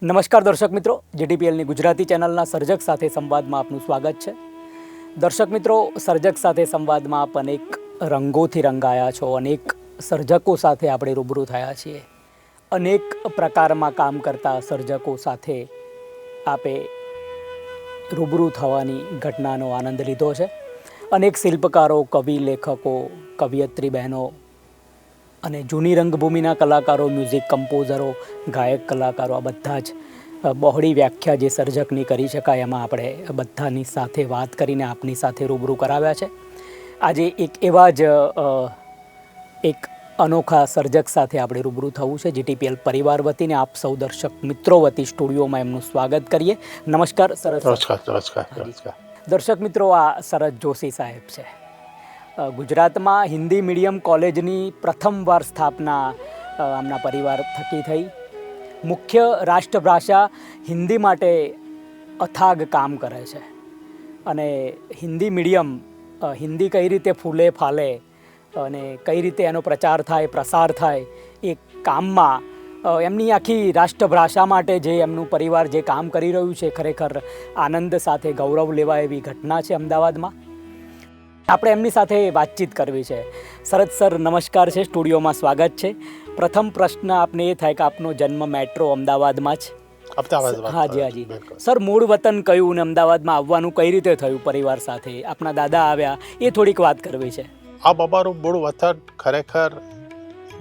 નમસ્કાર દર્શક મિત્રો, જીટીપીએલની ગુજરાતી ચેનલના સર્જક સાથે સંવાદમાં આપનું સ્વાગત છે. દર્શક મિત્રો, સર્જક સાથે સંવાદમાં આપ અનેક રંગોથી રંગાયા છો, અનેક સર્જકો સાથે આપણે રૂબરૂ થયા છીએ, અનેક પ્રકારમાં કામ કરતા સર્જકો સાથે આપે રૂબરૂ થવાની ઘટનાનો આનંદ લીધો છે. અનેક શિલ્પકારો, કવિ, લેખકો, કવિયત્રી બહેનો અને જૂની રંગભૂમિના કલાકારો, મ્યુઝિક કમ્પોઝરો, ગાયક કલાકારો, આ બધા જ બહોળી વ્યાખ્યા જે સર્જકની કરી શકાય એમાં આપણે બધાની સાથે વાત કરીને આપની સાથે રૂબરૂ કરાવ્યા છે. આજે એક એવા જ એક અનોખા સર્જક સાથે આપણે રૂબરૂ થવું છે. જીટીપીએલ પરિવાર વતીને આપ સૌ દર્શક મિત્રો વતી સ્ટુડિયોમાં એમનું સ્વાગત કરીએ. નમસ્કાર શરદ. નમસ્કાર. દર્શક મિત્રો, આ શરદ જોશી સાહેબ છે. ગુજરાતમાં હિન્દી મીડિયમ કોલેજની પ્રથમવાર સ્થાપના આમના પરિવાર થકી થઈ. મુખ્ય રાષ્ટ્રભાષા હિન્દી માટે અથાગ કામ કરે છે અને હિન્દી મીડિયમ, હિન્દી કઈ રીતે ફૂલે ફાલે અને કઈ રીતે એનો પ્રચાર થાય, પ્રસાર થાય, એ કામમાં એમની આખી રાષ્ટ્રભાષા માટે જે એમનું પરિવાર જે કામ કરી રહ્યું છે, ખરેખર આનંદ સાથે ગૌરવ લેવાય એવી ઘટના છે અમદાવાદમાં. આપણે એમની સાથે વાતચીત કરવી છે. શરદ સર, નમસ્કાર છે, સ્ટુડિયોમાં સ્વાગત છે. પ્રથમ પ્રશ્ન આપને એ થાય કે આપનો જન્મ મેટ્રો અમદાવાદમાં જ? હાજી હાજી. સર, મૂળ વતન કયું ને અમદાવાદમાં આવવાનું કઈ રીતે થયું પરિવાર સાથે? આપના દાદા આવ્યા, એ થોડીક વાત કરવી છે. આ અમારું મૂળ વતન ખરેખર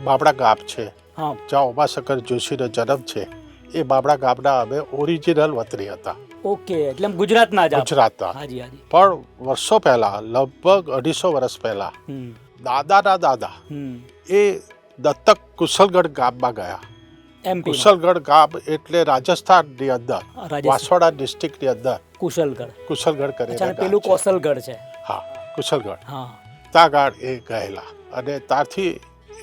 બાબડા ગામ છે. હા, જ્યાં ઉમાશંકર જોશીનો જન્મ છે. એ બાબડા ગામના અમે ઓરિજિનલ વતની હતા. ઓકે, એટલે ગુજરાતના જ આપ? ગુજરાતના. હાજી હાજી. પણ વર્ષો પહેલા, લગભગ 250 વર્ષ પહેલા, દાદાના દાદા એ દત્તક કુશલગઢ ગામમાં ગયા. એમપી? કુશલગઢ ગામ એટલે રાજસ્થાનની અંદર, વાસવાડા ડિસ્ટ્રિક્ટની અંદર કુશલગઢ કરીને પેલું કૌશલગઢ છે. હા, કુશલગઢ. હા, ત્યાં ગાળ એ ગયેલા અને ત્યાંથી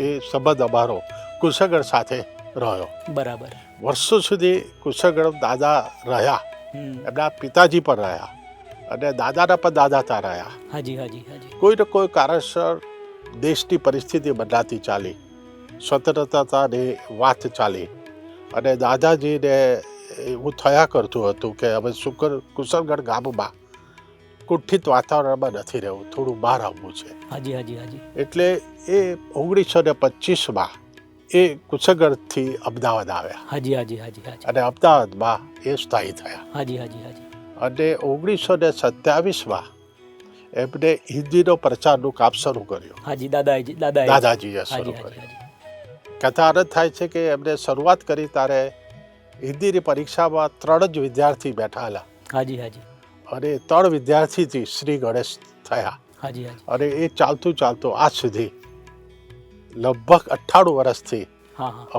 એ સંબંધ અમારો કુશલગઢ સાથે રહ્યો. બરાબર. વર્ષો સુધી કુશલગઢ દાદા રહ્યા, એમના પિતાજી પણ રહ્યા અને દાદાના પણ દાદા ત્યાં રહ્યા. હાજી હાજી હાજી. કોઈને કોઈ કારણસર દેશની પરિસ્થિતિ બદલાતી ચાલી, સ્વતંત્રતાની વાત ચાલી અને દાદાજીને એવું થયા કરતું હતું કે હવે કુશલગઢ ગામમાં કુઠિત વાતાવરણમાં નથી રહેવું, થોડું બહાર આવવું છે. હાજી હાજી હાજી. એટલે એ 1925માં એ કુશલગઢથી અમદાવાદ આવ્યા. હાજી હાજી હાજી હાજી. અને અમદાવાદમાં એ સ્થાયી થયા. હાજી હાજી હાજી. અને 1927માં એમને હિન્દીનો પ્રચારનું કામ શરૂ કર્યું. હાજી, દાદાજીએ શરૂ કર્યું. કથા આનંદ થાય છે કે એમને શરૂઆત કરી ત્યારે હિન્દીની પરીક્ષામાં 3 જ વિદ્યાર્થી બેઠાયેલા. હાજી હાજી. અને 3 વિદ્યાર્થીથી શ્રી ગણેશ થયા. હાજી હાજી. અને એ ચાલતું આજ સુધી લગભગ 98 વર્ષથી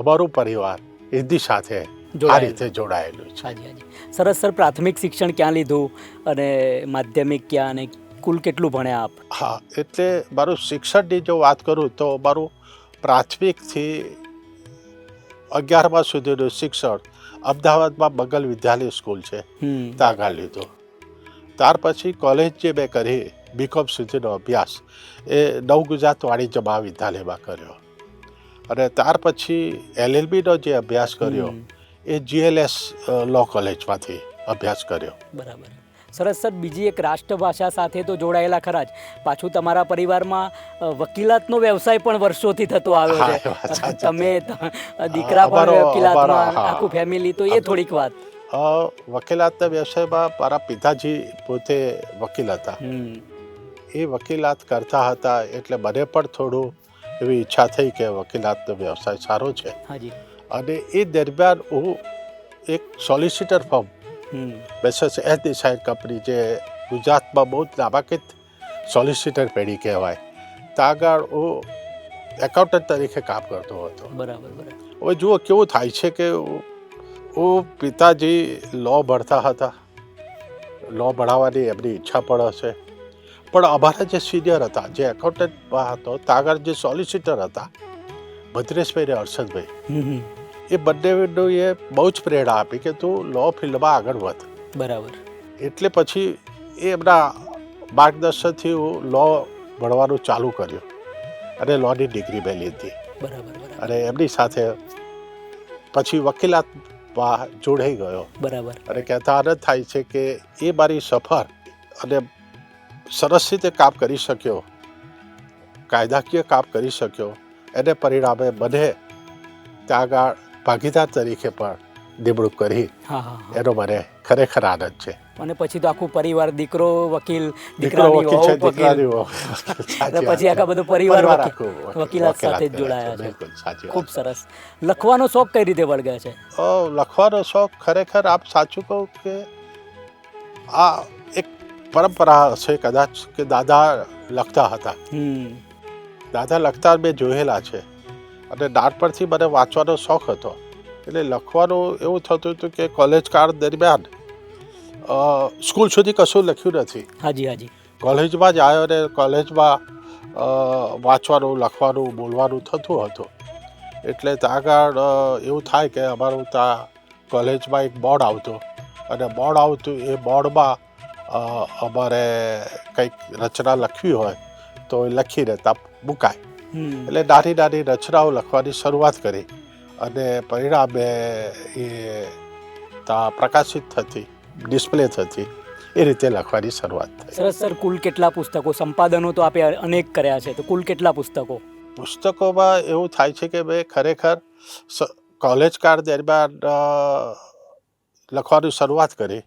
અમારું પરિવાર હિન્દી સાથે આ રીતે જોડાયેલું છે. હાજી હાજી. સરસ સર, પ્રાથમિક શિક્ષણ ક્યાં લીધું અને માધ્યમિક ક્યાં અને કુલ કેટલું ભણ્યા આપ? હા, એટલે મારું શિક્ષણની જો વાત કરું તો મારું પ્રાથમિકથી 11મા સુધીનું શિક્ષણ અમદાવાદમાં બંગલ વિદ્યાલય સ્કૂલ છે, ત્યાં આગળ લીધું. ત્યાર પછી કોલેજ જે મેં કરી, બીકોમ સુધીનો અભ્યાસ એ નવ ગુજરાત વાણિજ્ય મહાવિદ્યાલયમાં કર્યો. અને ત્યાર પછી LLBનો જે અભ્યાસ કર્યો એ GLS લો કોલેજમાંથી અભ્યાસ કર્યો. બરાબર. સરસ સર, બીજી એક રાષ્ટ્રભાષા સાથે તો જોડાયેલા ખરા જ, પાછું તમારા પરિવારમાં વકીલાતનો વ્યવસાય પણ વર્ષોથી થતો આવ્યો છે. તમે દીકરા પણ વકીલાતમાં, આખું ફેમિલી, તો એ થોડીક વાત. વકીલાતના વ્યવસાયમાં મારા પિતાજી પોતે વકીલ હતા. એ વકીલાત કરતા હતા એટલે મને પણ થોડું એવી ઈચ્છા થઈ કે વકીલાતનો વ્યવસાય સારો છે. અને એ દરમિયાન હું એક solicitor firm, Mises S Desai company, જે ગુજરાતમાં બહુ જ નામાંકિત સોલિસિટર પેઢી કહેવાય, ત્યાં આગળ હું એકાઉન્ટન્ટ તરીકે કામ કરતો હતો. બરાબર. હવે જુઓ કેવું થાય છે કે હું પિતાજી લો ભણતા હતા, લો ભણાવવાની એમની ઈચ્છા પણ હશે, પણ અમારા જે સિનિયર હતા, જે એકાઉન્ટન્ટમાં હતો, ત્યાં આગળ જે સોલિસિટર હતા, ભદ્રેશભાઈ ને હર્ષદભાઈ, એ બંનેનું એ બહુ જ પ્રેરણા આપી કે તું લો ફિલ્ડમાં આગળ વધ. બરાબર. એટલે પછી એ એમના માર્ગદર્શનથી હું લો ભણવાનું ચાલુ કર્યું અને લોની ડિગ્રી મેં લીધી. બરાબર. અને એમની સાથે પછી વકીલાત જોડાઈ ગયો. બરાબર. અને કહેતા આનંદ થાય છે કે એ મારી સફર અને સરસ રીતે કામ કરી શક્યો, કાયદાકીય કામ કરી શક્યો, એને પરિણામે મને ત્યાં આગળ ભાગીદાર તરીકે પણ નિમણૂક કરી. હા હા હા. એનો મને ખરેખર આનંદ છે. અને પછી તો આખું પરિવાર, દીકરો વકીલ, દીકરો દીકરાની વકીલ છે, વહુ વકીલ, દીકરાની વહુ. અને સાચી પછી વાત આખા છે. બધો પરિવાર આખું વકીલાત સાથે જ કરે છે. જોડાયા છે. બિલકુલ સાચી વાત ખૂબ છે. સરસ. લખવાનો શોખ કઈ રીતે વળગે છે? લખવાનો શોખ ખરેખર આપ સાચું કહું કે આ એક પરંપરા હશે કદાચ કે દાદા લખતા હતા. દાદા લખતા મેં જોયેલા છે અને નાનપણથી મને વાંચવાનો શોખ હતો. એટલે લખવાનું એવું થતું હતું કે કોલેજ કાળ દરમિયાન સ્કૂલ સુધી કશું લખ્યું નથી. હાજી હાજી. કોલેજમાં જ આવ્યો ને કોલેજમાં વાંચવાનું, લખવાનું, બોલવાનું થતું હતું. એટલે ત્યાં આગળ એવું થાય કે અમારું ત્યાં કોલેજમાં એક બોર્ડ આવતું અને બોર્ડ આવતું એ બોર્ડમાં અમારે કંઈક રચના લખવી હોય તો એ લખીને ત્યાં મુકાય. એટલે નાની નાની રચનાઓ લખવાની શરૂઆત કરી અને પરિણામે એ ત્યાં પ્રકાશિત થતી, ડિસ્પ્લે થતી, એ રીતે લખવાની શરૂઆત થઈ. સરસ. સર, કુલ કેટલા પુસ્તકો, સંપાદનો તો આપે અનેક કર્યા છે, તો કુલ કેટલા પુસ્તકો? પુસ્તકોમાં એવું થાય છે કે મેં ખરેખર કોલેજ કાળ દરમિયાન લખવાની શરૂઆત કરી.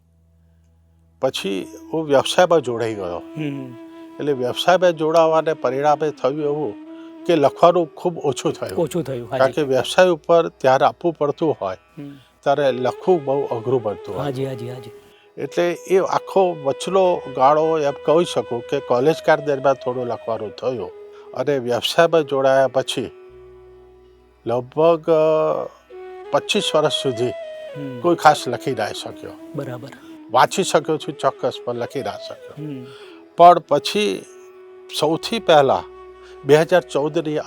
પછી હું વ્યવસાયમાં જોડાઈ ગયો. એટલે વ્યવસાયમાં જોડાવાને પરિણામે થયું એવું કે લખવાનું ખૂબ ઓછું થયું. કારણ કે વ્યવસાય ઉપર ધ્યાન આપવું પડતું હોય ત્યારે લખવું બહુ અઘરું પડતું હોય. હાજી હાજી હાજી. એટલે એ આખો વચલો ગાળો એમ કહી શકું કે કોલેજ કાળ દરમિયાન થોડું લખવાનું થયું અને વ્યવસાયમાં જોડાયા પછી લગભગ 25 વર્ષ સુધી કોઈ ખાસ લખી ના શક્યો. બરાબર. વાંચી શક્યો છું ચોક્કસ, પણ લખી ના શક્યો. પણ પછી સૌથી પહેલાં 2014ની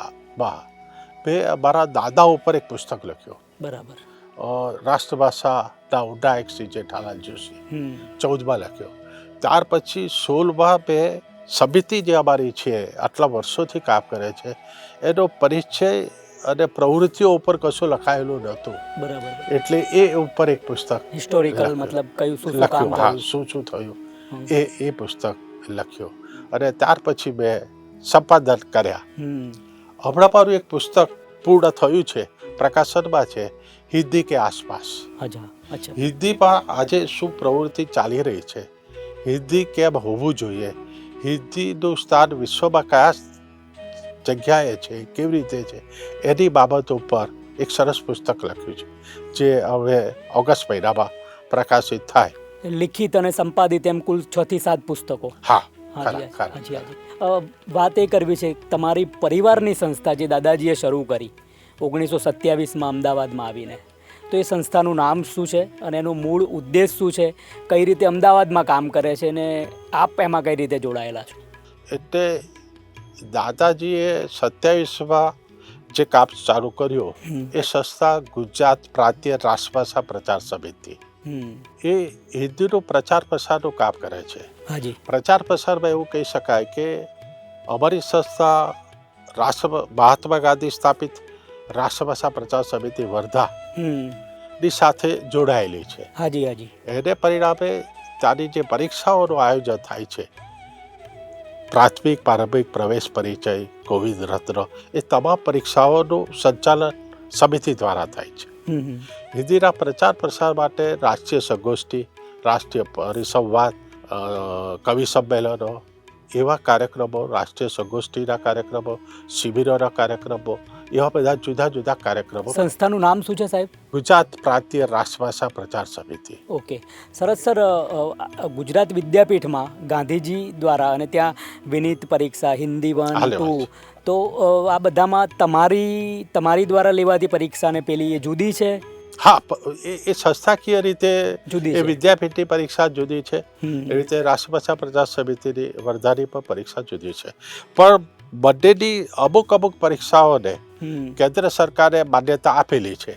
મેં મારા દાદા ઉપર એક પુસ્તક લખ્યો. બરાબર. રાષ્ટ્રભાષાના ઉડાયક શ્રી જેઠાલાલ જોશી 14માં લખ્યો. ત્યાર પછી 16માં મેં સમિતિ જે અમારી છે, આટલા વર્ષોથી કામ કરે છે, એનો પરિચય અને પ્રવૃત્તિઓ ઉપર કશું લખાયેલું નહોતું. બરાબર. એટલે એ ઉપર એક પુસ્તક હિસ્ટોરિકલ, મતલબ કયું શું કામ લખ્યું. હા, શું થયું એ પુસ્તક લખ્યો અને ત્યાર પછી મેં સંપાદન કર્યા. હમણાં મારું એક પુસ્તક પૂર્ણ થયું છે, પ્રકાશનમાં છે, હિન્દી કે આસપાસ. હિન્દીમાં આજે શું પ્રવૃત્તિ ચાલી રહી છે, હિન્દી કેમ હોવું જોઈએ, હિન્દીનું સ્થાન વિશ્વમાં કયા જગ્યાએ છે, કેવી રીતે છે, એની બાબતો પર એક સરસ પુસ્તક લખ્યું છે જે હવે ઓગસ્ટ મહિનામાં પ્રકાશિત થાય. લિખિત અને સંપાદિત એમ કુલ 6 થી 7 પુસ્તકો. હા. વાત એ કરવી છે, તમારી પરિવારની સંસ્થા જે દાદાજીએ શરૂ કરી 1927માં અમદાવાદમાં આવીને, તો એ સંસ્થાનું નામ શું છે અને એનો મૂળ ઉદ્દેશ શું છે, કઈ રીતે અમદાવાદમાં કામ કરે છે અને આપ એમાં કઈ રીતે જોડાયેલા છો? એટલે દાદાજીએ 27માં જે કામ ચાલુ કર્યું એ સંસ્થા ગુજરાત પ્રાંતીય રાષ્ટ્રભાષા પ્રચાર સમિતિ એ હિન્દીનું પ્રચાર પ્રસારનું કામ કરે છે. પ્રચાર પ્રસારમાં એવું કહી શકાય કે અમારી સંસ્થા મહાત્મા ગાંધી સ્થાપિત રાષ્ટ્રભાષા પ્રચાર સમિતિ વર્ધા ની સાથે જોડાયેલી છે. એને પરિણામે ત્યાંની જે પરીક્ષાઓનું આયોજન થાય છે, પ્રાથમિક પ્રારંભિક પ્રવેશ પરિચય, કોવિદ રત્ન, એ તમામ પરીક્ષાઓનું સંચાલન સમિતિ દ્વારા થાય છે. હિન્દીના પ્રચાર પ્રસાર માટે રાષ્ટ્રીય સંગોષ્ઠી, રાષ્ટ્રીય પરિસંવાદ, કવિ સંમેલનો, એવા કાર્યક્રમો, રાષ્ટ્રીય સંગોષ્ઠીના કાર્યક્રમો, શિબિરોના કાર્યક્રમો, એવા બધા જુદા જુદા કાર્યક્રમો. સંસ્થાનું નામ શું છે સાહેબ? ગુજરાત પ્રાંતીય રાષ્ટ્રભાષા પ્રચાર સમિતિ. ઓકે, સરસ. સર, ગુજરાત વિદ્યાપીઠમાં ગાંધીજી દ્વારા અને ત્યાં વિનીત પરીક્ષા, હિન્દી 1, 2, તો આ બધામાં તમારી દ્વારા લેવાતી પરીક્ષા ને પેલી એ જુદી છે? હા, એ સંસ્થાકીય રીતે જુદી એ વિદ્યાપીઠની પરીક્ષા જુદી છે, એ રીતે રાષ્ટ્રભાષા પ્રચાર સમિતિની વર્ધાની પણ પરીક્ષા જુદી છે. પણ બંનેની અમુક પરીક્ષાઓને કેન્દ્ર સરકારે માન્યતા આપેલી છે.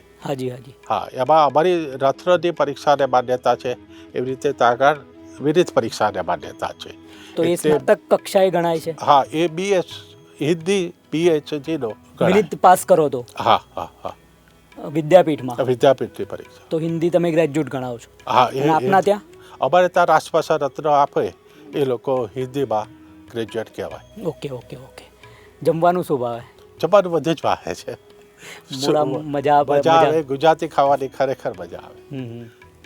હા, એમાં અમારી રત્નની પરીક્ષાને માન્યતા છે, એવી રીતે ત્યાં આગળ વિનીત પરીક્ષાને માન્યતા છે. તો એ સ્નાતક કક્ષાએ ગણાય છે? હા, એ BS હિન્દી PhD નો વિનીત પાસ કરો તો. હા. વિદ્યાપીઠમાં વિદ્યાપીઠની પરીક્ષા. તો હિન્દી તમે ગ્રેજ્યુએટ ગણાવો છો હા, અને આપના ત્યાં અમારે ત્યાં રાષ્ટ્રભાષા રત્ન આપે એ લોકો હિન્દીમાં ગ્રેજ્યુએટ કહેવાય. Okay okay okay. જમવાનું શું ભાવે? જમવાનું બધું જ વાહે છે. મોડા મજા મજા આવે, ગુજરાતી ખાવાની ખરેખર મજા આવે.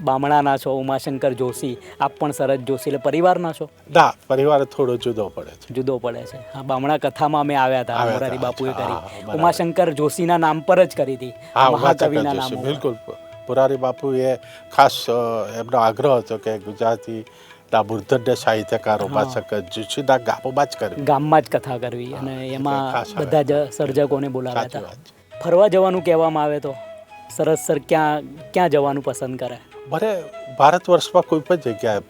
બામણાના છો, ઉમાશંકર જોશી, આપ પણ શરદ જોશી, એટલે પરિવારના છો? ના, પરિવાર થોડો જુદો પડે છે. જુદો પડે છે. હા, બામણા કથામાં અમે આવ્યા હતા, મોરારી બાપુએ હા, કરી. બરાબર. ઉમાશંકર જોશીના નામ પર જ કરી હતી, હા, મહાકવિના ઉમાશંકર નામ જોશી, બિલકુલ. મોરારી બાપુએ ખાસ એમનો આગ્રહ હતો કે ગુજરાતીના મૂર્ધન્ય સાહિત્યકાર ઉમાશંકર જોશીના ગામમાં જ કર્યું. ગામમાં જ કથા કરવી અને એમાં ખાસ બધા જ સર્જકોને બોલાવ્યા સાચી હતા. વાત છે. ફરવા જવાનું કહેવામાં આવે તો સરસ સર ક્યાં જવાનું પસંદ કરે? મને ભારત વર્ષમાં કોઈ પણ જગ્યાએ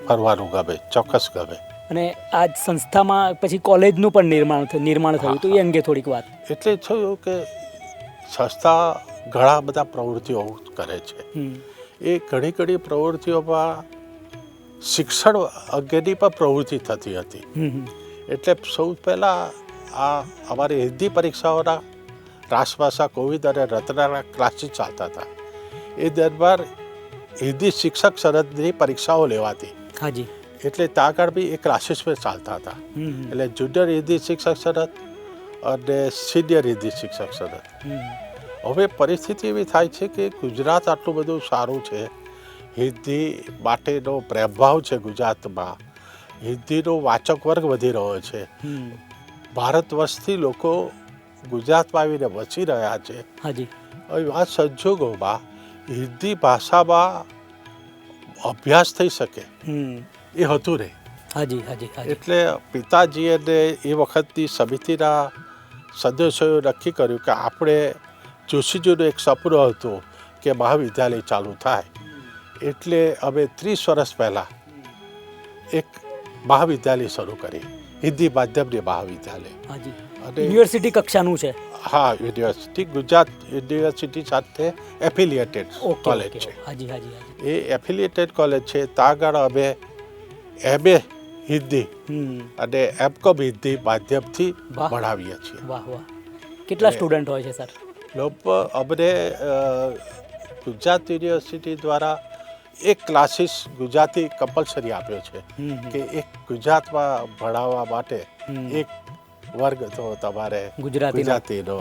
ફરવાનું ગમે, ચોક્કસ ગમે. અને આ સંસ્થામાં પછી કોલેજનું પણ નિર્માણ થયું, તો એ અંગે થોડીક વાત. એટલે થયું કે સંસ્થા ઘણા બધા પ્રવૃત્તિઓ કરે છે. એ ઘણી પ્રવૃત્તિઓમાં શિક્ષણ અંગેની પણ પ્રવૃત્તિ થતી હતી. એટલે સૌ પહેલાં આ અમારી હિન્દી પરીક્ષાઓના રાષ્ટ્રભાષા, કોવિદ અને રત્નાના ક્લાસીસ ચાલતા હતા. એ દરમિયાન હિન્દી શિક્ષક શરદની પરીક્ષાઓ લેવાતી. હાજી. એટલે ત્યાં આગળ બી એ ક્લાસીસ પણ ચાલતા હતા. એટલે જુનિયર હિન્દી શિક્ષક શરદ અને સિનિયર હિન્દી શિક્ષક શરદ. હવે પરિસ્થિતિ એવી થાય છે કે ગુજરાત આટલું બધું સારું છે, હિન્દી માટેનો પ્રેમભાવ છે ગુજરાતમાં, હિન્દીનો વાચક વર્ગ વધી રહ્યો છે, ભારત વર્ષથી લોકો ગુજરાતમાં આવીને વસી રહ્યા છે. હાજી. હવે આ સંજોગોમાં હિન્દી ભાષામાં અભ્યાસ થઈ શકે એ હતું નહીં. હાજી હાજી હાજી. એટલે પિતાજીએ એ વખતની સમિતિના સદસ્યોએ નક્કી કર્યું કે આપણે જોશીજીનું એક સપનું હતું કે મહાવિદ્યાલય ચાલુ થાય. એટલે અમે 30 વર્ષ પહેલાં એક મહાવિદ્યાલય શરૂ કરી, હિન્દી માધ્યમની મહાવિદ્યાલય. હાજી. અને યુનિવર્સિટી કક્ષાનું છે? હા, યુનિવર્સિટી, ગુજરાત યુનિવર્સિટી સાથે એફિલિએટેડ કોલેજ છે. હાજી હાજી હાજી. એ એફિલિએટેડ કોલેજ છે. ત્યાં આગળ અમે MA હિન્દી અને M.Com હિન્દી માધ્યમથી ભણાવીએ છીએ. વાહ વાહ. કેટલા સ્ટુડન્ટ હોય છે સર? લગભગ અમને ગુજરાત યુનિવર્સિટી દ્વારા એક ક્લાસીસ ગુજરાતી કમ્પલસરી આપ્યો છે કે એક ગુજરાતમાં ભણાવવા માટે એક વર્ગ તો તમારે ગુજરાતીનો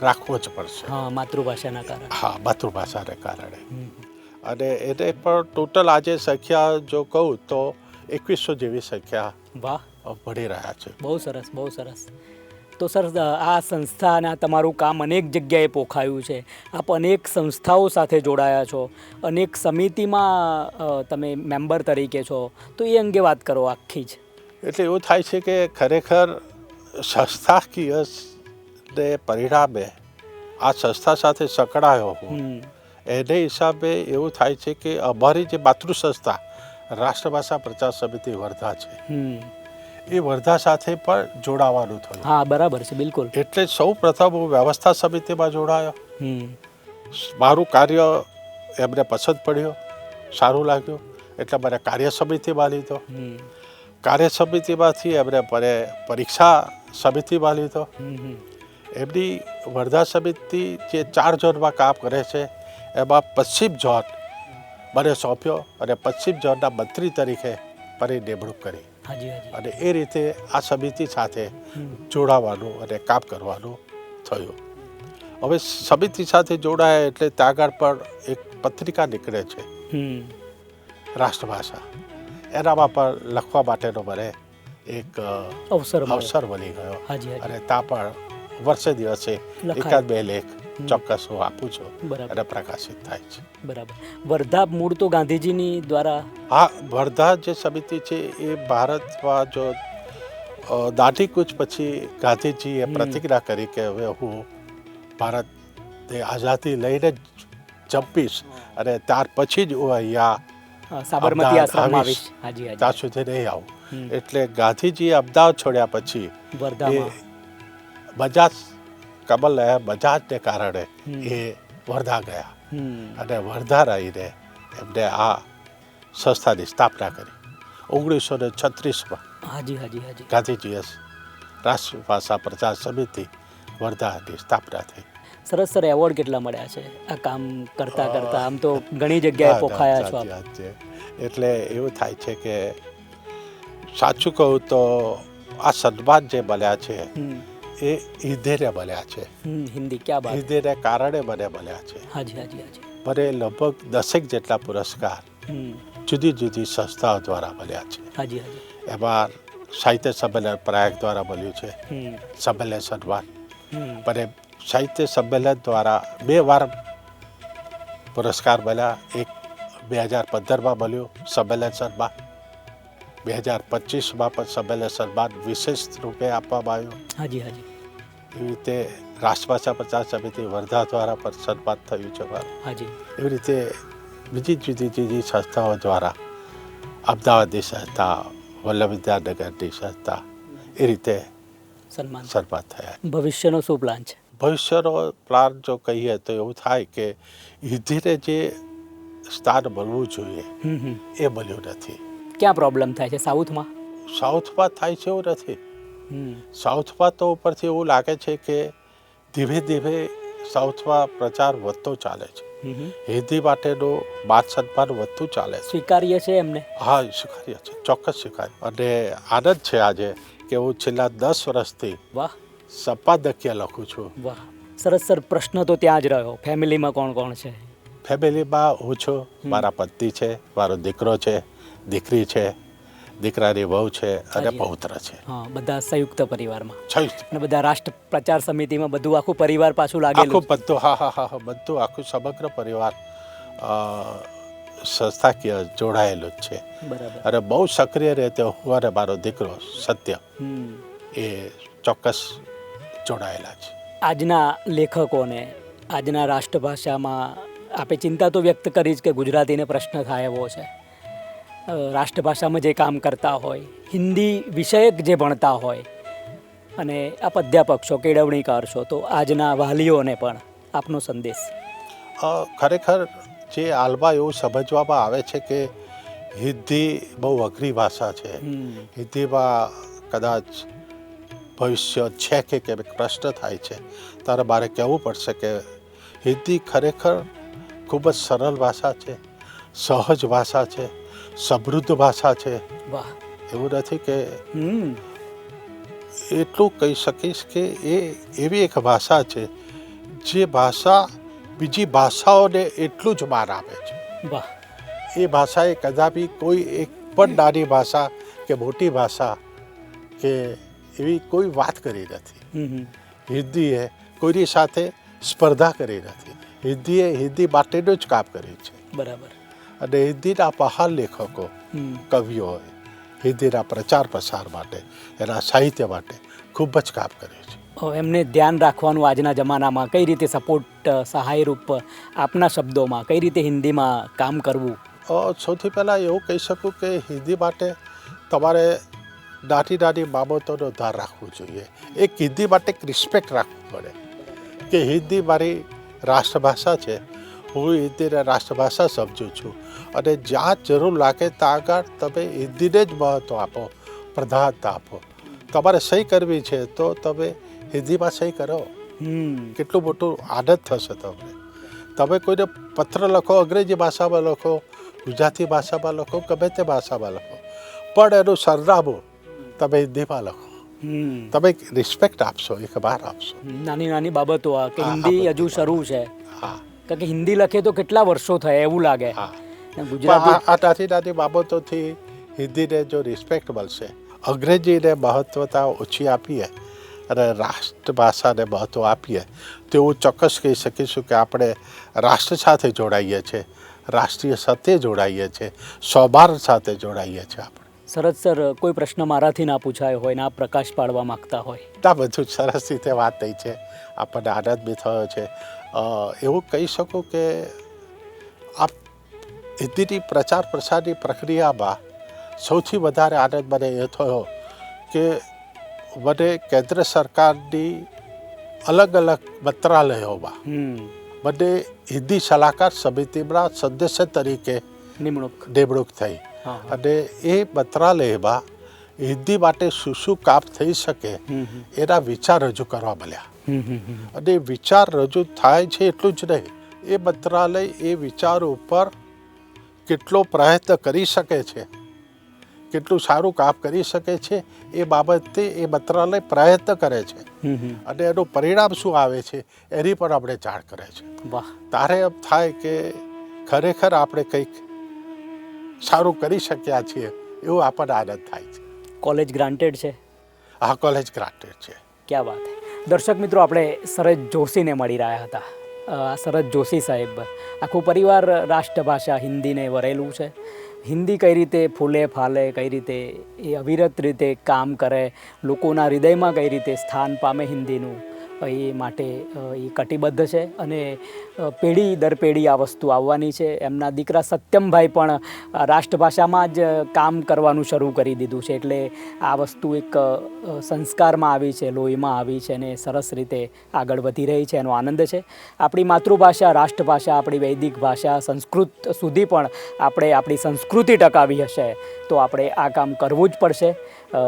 રાખવો જ પડશે. હા, માતૃભાષાના કારણે. હા, માતૃભાષાને કારણે. અને એને પણ ટોટલ આજે સંખ્યા જો કહું તો 2100 જેવી સંખ્યા વાહ ભણી રહ્યા છે. બહુ સરસ, બહુ સરસ. તો સર, આ સંસ્થા અને તમારું કામ અનેક જગ્યાએ પોખાયું છે. આપ અનેક સંસ્થાઓ સાથે જોડાયા છો, અનેક સમિતિમાં તમે મેમ્બર તરીકે છો, તો એ અંગે વાત કરો આખી જ. એટલે એવું થાય છે કે ખરેખર સંસ્થાકીય ને પરિણામે આ સંસ્થા સાથે સંકળાયો હું, એને હિસાબે એવું થાય છે કે અમારી જે માતૃ સંસ્થા રાષ્ટ્રભાષા પ્રચાર સમિતિ વર્ધા છે, એ વર્ધા સાથે પણ જોડાવાનું થયું. હા, બરાબર છે, બિલકુલ. એટલે સૌ પ્રથમ હું વ્યવસ્થા સમિતિમાં જોડાયો. મારું કાર્ય એમને પસંદ પડ્યો, સારું લાગ્યું, એટલે મને કાર્ય સમિતિમાં લીધો. કાર્ય સમિતિમાંથી એમને મને પરીક્ષા સમિતિમાં લીધો. એમની વર્ધા સમિતિ જે 4 ઝોનમાં કામ કરે છે, એમાં પશ્ચિમ ઝોન મને સોંપ્યો અને પશ્ચિમ ઝોનના મંત્રી તરીકે મને નિમણૂક કરી. અને એ રીતે આ સમિતિ સાથે જોડાવાનું અને કામ કરવાનું થયું. હવે સમિતિ સાથે જોડાયા એટલે ત્યાં આગળ પણ એક પત્રિકા નીકળે છે રાષ્ટ્રભાષા, એનામાં પણ લખવા માટેનો મને એક અવસર મળી ગયો. અને ત્યાં પણ વર્ષે દિવસે એકાદ બે લેખ ચોક્કસ હું આપું છું અને પ્રકાશિત થાય છે. બરાબર. વર્ધા મૂળ તો ગાંધીજીની દ્વારા? હા, વર્ધા જે સમિતિ છે એ ભારતમાં જો દાંડી કૂચ પછી ગાંધીજીએ પ્રતિજ્ઞા કરી કે હવે હું ભારતને આઝાદી લઈને જંપીશ અને ત્યાર પછી જ હું અહીંયા સાબરમતી આશ્રમમાં આવીશ, ત્યાં સુધી નહીં આવું. એટલે ગાંધીજીએ અમદાવાદ છોડ્યા પછી બજાજ બજાજને કારણે એ વર્ધા ગયા અને વર્ધા રહીને એમને આ સંસ્થાની સ્થાપના કરી 1936માં. ગાંધીજીએ રાષ્ટ્રભાષા પ્રચાર સમિતિ વર્ધાની સ્થાપના થઈ. સરસ સર, એવોર્ડ કેટલા મળ્યા છે આ કામ કરતા કરતા? આમ તો ઘણી જગ્યાએ પોખાયા છો આપ. સાચી વાત છે. એટલે એવું થાય છે કે સાચું કહું તો આ સન્માન જે મળ્યા છે એ હિન્દીને મળ્યા છે. હિન્દી, ક્યાં બાત. હિન્દીને કારણે મને મળ્યા છે. હાજી હાજી હાજી. મને લગભગ 10 જેટલા પુરસ્કાર જુદી જુદી સંસ્થાઓ દ્વારા મળ્યા છે. હાજી હાજી. એમાં સાહિત્ય સંમેલન પ્રયાગ દ્વારા મળ્યું છે, સંમેલન સન્માન. મને સાહિત્ય સંમેલન દ્વારા 2 વાર પુરસ્કાર મળ્યા. એક 2015માં મળ્યું સંમેલન સન્માન, 2025માં પણ સંમેલન સન્માન વિશેષ રૂપે આપવામાં આવ્યું. હાજી હાજી. એવી રીતે રાષ્ટ્રભાષા પ્રચાર સમિતિ વર્ધા દ્વારા પણ સન્માન થયું છે મારું. હાજી. એવી રીતે બીજી જુદી જુદી સંસ્થાઓ દ્વારા, અમદાવાદની સંસ્થા, વલ્લભ વિદ્યાનગરની સંસ્થા, એ રીતે સન્માન થયા. ભવિષ્યનો શું પ્લાન છે? ભવિષ્યનો પ્લાન જો કહીએ તો એવું થાય કે હિન્દીને જે સ્થાન મળવું જોઈએ એ મળ્યું નથી. ક્યાં પ્રોબ્લેમ થાય છે? સાઉથમાં? સાઉથમાં થાય છે એવું નથી. સાઉથમાં તો ઉપરથી એવું લાગે છે કે ધીમે ધીમે સાઉથમાં પ્રચાર વધતો ચાલે છે. હિન્દી માટેનું માન સન્માન વધતું ચાલે છે. સ્વીકાર્ય છે એમને? હા, સ્વીકાર્ય છે, ચોક્કસ સ્વીકાર્ય. અને આનંદ છે આજે કે હું છેલ્લા 10 વર્ષથી વાહ સંપાદકીય લખું છું. વાહ, સરસ સર. પ્રશ્ન તો ત્યાં જ રહ્યો, ફેમિલીમાં કોણ કોણ છે? ફેમિલીમાં હું છું, મારા પતિ છે, મારો દીકરો છે, દીકરી છે, દીકરાની વહુ છે અને પૌત્ર છે. હા, બધા સંયુક્ત પરિવારમાં. સંયુક્ત. અને બધા રાષ્ટ્ર પ્રચાર સમિતિમાં બધું આખું પરિવાર પાછું લાગેલું? આખું બધું, હા, બધું આખું સમગ્ર પરિવાર સંસ્થાકીય જોડાયેલું જ છે. બરાબર. અને બહુ સક્રિય રીતે હું અને મારો દીકરો સત્ય એ ચોક્કસ જોડાયેલા છે. આજના લેખકોને આજના રાષ્ટ્રભાષામાં આપે ચિંતા તો વ્યક્ત કરી જ કે ગુજરાતીને પ્રશ્ન થાય એવો છે. રાષ્ટ્રભાષામાં જે કામ કરતા હોય, હિન્દી વિષયક જે ભણતા હોય, અને આપ અધ્યાપક છો, કેળવણીકાર છો, તો આજના વાલીઓને પણ આપનો સંદેશ. ખરેખર જે હાલમાં એવું સમજવામાં આવે છે કે હિન્દી બહુ અઘરી ભાષા છે, હિન્દીમાં કદાચ ભવિષ્ય છે કે કેમ પ્રશ્ન થાય છે, ત્યારે મારે કહેવું પડશે કે હિન્દી ખરેખર ખૂબ જ સરળ ભાષા છે, સહજ ભાષા છે, સમૃદ્ધ ભાષા છે. વાહ. એવું નથી કે એટલું કહી શકીશ કે એ એવી એક ભાષા છે જે ભાષા બીજી ભાષાઓને એટલું જ માન આપે છે. વાહ. એ ભાષાએ કદાપી કોઈ એક પણ નાની ભાષા કે મોટી ભાષા કે એવી કોઈ વાત કરી નથી. હિન્દીએ કોઈની સાથે સ્પર્ધા કરી નથી. હિન્દીએ હિન્દી માટેનું જ કામ કર્યું છે. બરાબર. અને હિન્દીના મહાન લેખકો, કવિઓએ હિન્દીના પ્રચાર પ્રસાર માટે, એના સાહિત્ય માટે ખૂબ જ કામ કર્યું છે. એમને ધ્યાન રાખવાનું આજના જમાનામાં કઈ રીતે સપોર્ટ, સહાયરૂપ આપના શબ્દોમાં કઈ રીતે હિન્દીમાં કામ કરવું? સૌથી પહેલાં એવું કહી શકું કે હિન્દી માટે તમારે નાની નાની બાબતોનું ધ્યાન રાખવું જોઈએ. એક હિન્દી માટે એક રિસ્પેક્ટ રાખવું પડે કે હિન્દી મારી રાષ્ટ્રભાષા છે, હું હિન્દીને રાષ્ટ્રભાષા સમજું છું, અને જ્યાં જરૂર લાગે ત્યાં આગળ તમે હિન્દીને જ મહત્ત્વ આપો, પ્રધાનતા આપો. તમારે સહી કરવી છે તો તમે હિન્દીમાં સહી કરો. કેટલું મોટું આનંદ થશે તમને. તમે કોઈને પત્ર લખો, અંગ્રેજી ભાષામાં લખો, ગુજરાતી ભાષામાં લખો, ગમે તે ભાષામાં લખો, પણ એનું સરનામું તમે હિન્દીમાં લખો. તમે રિસ્પેક્ટ આપશો, એક બહાર આપશો. નાની નાની બાબતો આ કે હિન્દી હજુ શરૂ છે. હા, કારણ કે હિન્દી લખે તો કેટલા વર્ષો થયા એવું લાગે. હા. ગુજરાતી આ નાની નાની બાબતોથી હિન્દીને જો રિસ્પેક્ટ મળશે, અંગ્રેજીને મહત્વતા ઓછી આપીએ અને રાષ્ટ્રભાષાને મહત્ત્વ આપીએ તો હું ચોક્કસ કહી શકીશું કે આપણે રાષ્ટ્ર સાથે જોડાઈએ છીએ, રાષ્ટ્રીય સાથે જોડાઈએ છીએ, સ્વભાવ સાથે જોડાઈએ છીએ આપણે. સરસ સર, કોઈ પ્રશ્ન મારાથી ના પૂછાયો હોય ને આપ પ્રકાશ પાડવા માગતા હોય? આ બધું સરસ રીતે વાત થઈ છે, આપણને આનંદ બી થયો છે. એવું કહી શકું કે આ હિન્દીની પ્રચાર પ્રસારની પ્રક્રિયામાં સૌથી વધારે આનંદ મને એ થયો કે મને કેન્દ્ર સરકારની અલગ અલગ મંત્રાલયોમાં મને હિન્દી સલાહકાર સમિતિના સદસ્ય તરીકે નિમણૂક થઈ. અને એ મંત્રાલયમાં હિન્દી માટે શું શું કામ થઈ શકે એના વિચાર રજૂ કરવા મળ્યા. અને વિચાર રજૂ થાય છે એટલું જ નહીં, એ મંત્રાલય એ વિચાર ઉપર કેટલો પ્રયત્ન કરી શકે છે, કેટલું સારું કામ કરી શકે છે, એ બાબતે એ મંત્રાલય પ્રયત્ન કરે છે અને એનું પરિણામ શું આવે છે એની પણ આપણે જાણ કરે છે. વાહ. તારે એમ થાય કે ખરેખર આપણે કંઈક સારું કરી શક્યા છીએ એવું આપણને આનંદ થાય છે. કોલેજ ગ્રાન્ટેડ છે? આ કોલેજ ગ્રાન્ટેડ છે. ક્યાં વાત છે. દર્શક મિત્રો, આપણે શરદ જોશીને મળી રહ્યા હતા. શરદ જોશી સાહેબ, આખું પરિવાર રાષ્ટ્રભાષા હિન્દીને વરેલું છે. હિન્દી કઈ રીતે ફૂલે ફાલે, કઈ રીતે એ અવિરત રીતે કામ કરે, લોકોના હૃદયમાં કઈ રીતે સ્થાન પામે હિન્દીનું, એ માટે એ કટિબદ્ધ છે અને પેઢી દર પેઢી આ વસ્તુ આવવાની છે. એમના દીકરા સત્યમભાઈ પણ રાષ્ટ્રભાષામાં જ કામ કરવાનું શરૂ કરી દીધું છે. એટલે આ વસ્તુ એક સંસ્કારમાં આવી છે, લોહીમાં આવી છે અને સરસ રીતે આગળ વધી રહી છે. એનો આનંદ છે. આપણી માતૃભાષા, રાષ્ટ્રભાષા, આપણી વૈદિક ભાષા, સંસ્કૃત સુધી પણ આપણે આપણી સંસ્કૃતિ ટકાવી હશે તો આપણે આ કામ કરવું જ પડશે.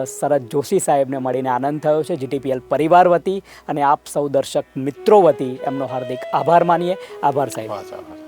શરદ જોશી સાહેબને મળીને આનંદ થયો છે. GTPL પરિવાર વતી અને આપ સૌ દર્શક મિત્રો વતી એમનો હાર્દિક આભાર માનીએ. આભાર સાહેબ.